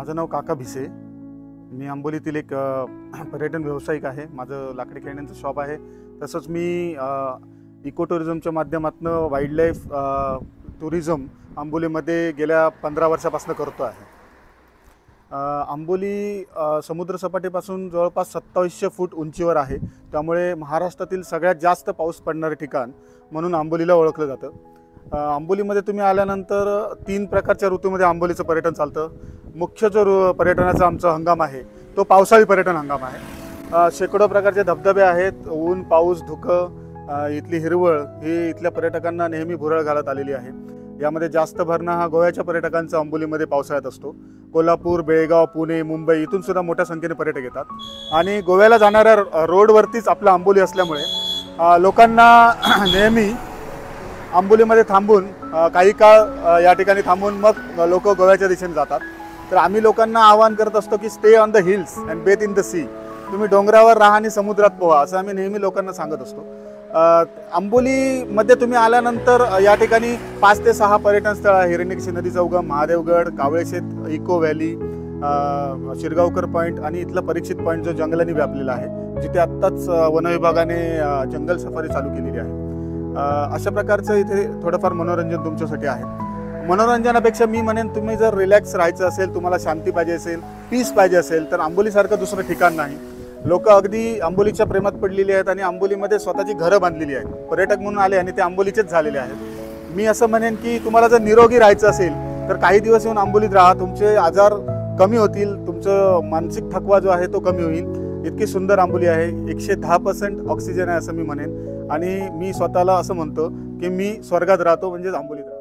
माझं नाव काका भिसे. मी आंबोलीतील एक पर्यटन व्यावसायिक आहे. माझं लाकडी खेळण्यांचं शॉप आहे. तसंच मी इको टुरिझमच्या माध्यमातून वाईल्डलाईफ टुरिझम आंबोलीमध्ये गेल्या 15 वर्षापासून करतो आहे. आंबोली समुद्रसपाटीपासून जवळपास 2700 फूट उंचीवर आहे. त्यामुळे महाराष्ट्रातील सगळ्यात जास्त पाऊस पडणारे ठिकाण म्हणून आंबोलीला ओळखलं जातं. आंबोलीमध्ये तुम्ही आल्यानंतर 3 प्रकारच्या ऋतूमध्ये आंबोलीचं पर्यटन चालतं. मुख्य जो पर्यटनाचा आमचा हंगाम आहे तो पावसाळी पर्यटन हंगाम आहे. शेकडो प्रकारचे धबधबे आहेत. ऊन, पाऊस, धुकं, इथली हिरवळ ही इथल्या पर्यटकांना नेहमी भुरळ घालत आलेली आहे. यामध्ये जास्त भरणा हा गोव्याच्या पर्यटकांचा आंबोलीमध्ये पावसाळ्यात असतो. कोल्हापूर, बेळगाव, पुणे, मुंबई इथून सुद्धा मोठ्या संख्येने पर्यटक येतात. आणि गोव्याला जाणाऱ्या रोडवरतीच आपलं आंबोली असल्यामुळे लोकांना नेहमी आंबोलीमध्ये थांबून काही काळ या ठिकाणी थांबून मग लोक गोव्याच्या दिशेने जातात. तर आम्ही लोकांना आवाहन करत असतो की stay on the hills and bathe in the sea. तुम्ही डोंगरावर राहा आणि समुद्रात पोहा, असं आम्ही नेहमी लोकांना सांगत असतो. आंबोलीमध्ये तुम्ही आल्यानंतर या ठिकाणी 5 ते 6 पर्यटन स्थळ आहे. हिरण्यकेशी नदीचा उगम, Mahadevgad, कावळेशेत eco valley, Shirgaonkar point आणि इथला परीक्षित पॉईंट जो जंगलांनी व्यापलेला आहे, जिथे आत्ताच वनविभागाने जंगल सफारी चालू केलेली आहे. अशा प्रकारचं इथे थोडंफार मनोरंजन तुमच्यासाठी आहे. मनोरंजनापेक्षा मी म्हणेन, तुम्ही जर रिलॅक्स राहायचं असेल, तुम्हाला शांती पाहिजे असेल, पीस पाहिजे असेल, तर आंबोलीसारखं दुसरं ठिकाण नाही. लोक अगदी आंबोलीच्या प्रेमात पडलेली आहेत आणि आंबोलीमध्ये स्वतःची घरं बांधलेली आहेत. पर्यटक म्हणून आले आणि ते आंबोलीचेच झालेले आहेत. मी असं म्हणेन की तुम्हाला जर निरोगी राहायचं असेल तर काही दिवस येऊन आंबोलीत राहा. तुमचे आजार कमी होतील, तुमचं मानसिक थकवा जो आहे तो कमी होईल. इतकी सुंदर आंबोली आहे. 110% ऑक्सिजन आहे असं मी म्हणेन. आणि मी स्वतःला असं म्हणतो की मी स्वर्गात राहतो, म्हणजेच आंबोलीत राहतो.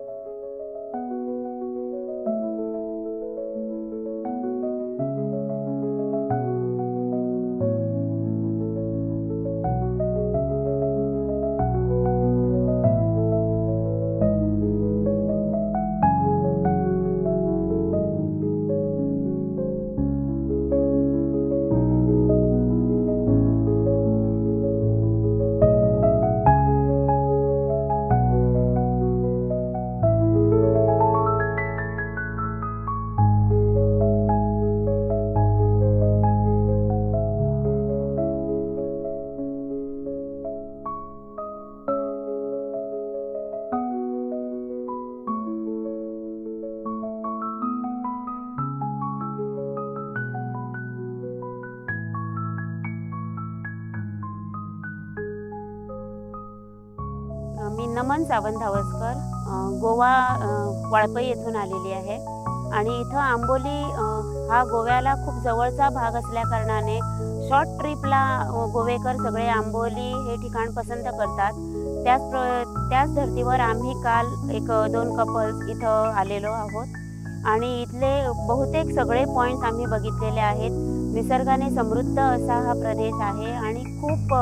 मी नमन सावंत धावसकर, गोवा वाळपई येथून आलेली आहे. आणि इथं आंबोली हा गोव्याला खूप जवळचा भाग असल्या कारणाने शॉर्ट ट्रिपला गोवेकर सगळे आंबोली हे ठिकाण पसंत करतात. त्याच धर्तीवर आम्ही काल 1-2 कपल्स इथं आलेलो आहोत आणि इथले बहुतेक सगळे पॉईंट्स आम्ही बघितलेले आहेत. निसर्गाने समृद्ध असा हा प्रदेश आहे आणि खूप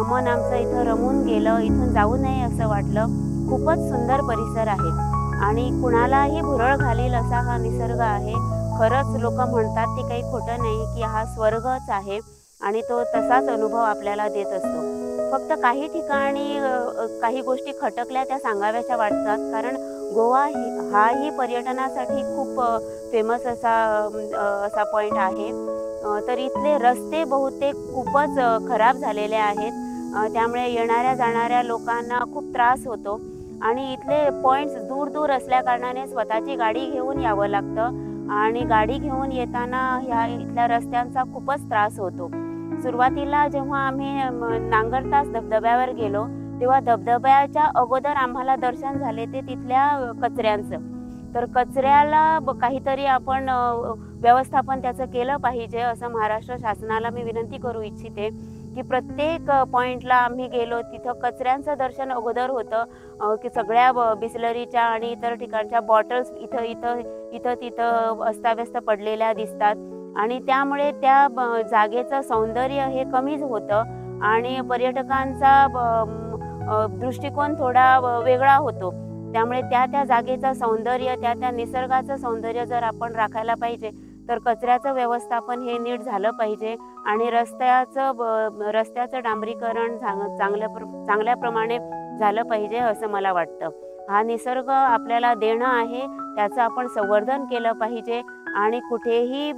मन आमचं इथं रमून गेलं. इथून जाऊ नये असं वाटलं. खूपच सुंदर परिसर आहे आणि कुणालाही भुरळ घालील असा हा निसर्ग आहे. खरंच लोक म्हणतात ते काही खोटं नाही की हा स्वर्गच आहे आणि तो तसाच अनुभव आपल्याला देत असतो. फक्त काही ठिकाणी काही गोष्टी खटकल्या त्या सांगाव्याच्या वाटतात, कारण गोवा हाही पर्यटनासाठी खूप फेमस असा पॉईंट आहे. तर इथले रस्ते बहुतेक खूपच खराब झालेले आहेत. त्यामुळे येणाऱ्या जाणाऱ्या लोकांना खूप त्रास होतो आणि इथले पॉईंट्स दूर दूर असल्या कारणाने स्वतःची गाडी घेऊन यावं लागतं आणि गाडी घेऊन येताना ह्या इथल्या रस्त्यांचा खूपच त्रास होतो. सुरुवातीला जेव्हा आम्ही नांगरतास धबधब्यावर गेलो तेव्हा धबधब्याच्या अगोदर आम्हाला दर्शन झाले ते तिथल्या कचऱ्यांचं. तर कचऱ्याला काहीतरी आपण व्यवस्थापन त्याचं केलं पाहिजे असं महाराष्ट्र शासनाला मी विनंती करू इच्छिते की प्रत्येक पॉईंटला आम्ही गेलो तिथं कचऱ्यांचं दर्शन अगोदर होतं की सगळ्या बिस्लरीच्या आणि इतर ठिकाणच्या बॉटल्स इथं तिथं अस्ताव्यस्त पडलेल्या दिसतात आणि त्यामुळे त्या जागेचं सौंदर्य हे कमीच होतं आणि पर्यटकांचा दृष्टिकोन थोडा वेगळा होतो. त्यामुळे त्या जागेचं सौंदर्य, त्या निसर्गाचं सौंदर्य जर आपण राखायला पाहिजे तर कचऱ्याचं व्यवस्थापन हे नीट झालं पाहिजे आणि रस्त्याचं डांबरीकरण चांगल्या प्रमाणे झालं पाहिजे असं मला वाटतं. हा निसर्ग आपल्याला देणं आहे, त्याचं आपण संवर्धन केलं पाहिजे आणि कुठेही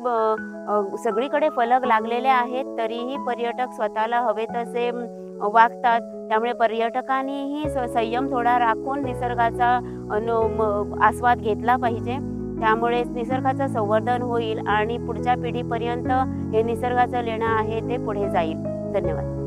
सगळीकडे फलक लागलेले आहेत तरीही पर्यटक स्वतःला हवे तसे वागतात. त्यामुळे पर्यटकांनीही संयम थोडा राखून निसर्गाचा आस्वाद घेतला पाहिजे. त्यामुळे निसर्गाचं संवर्धन होईल आणि पुढच्या पिढीपर्यंत हे निसर्गाचं लेणं आहे ते पुढे जाईल. धन्यवाद.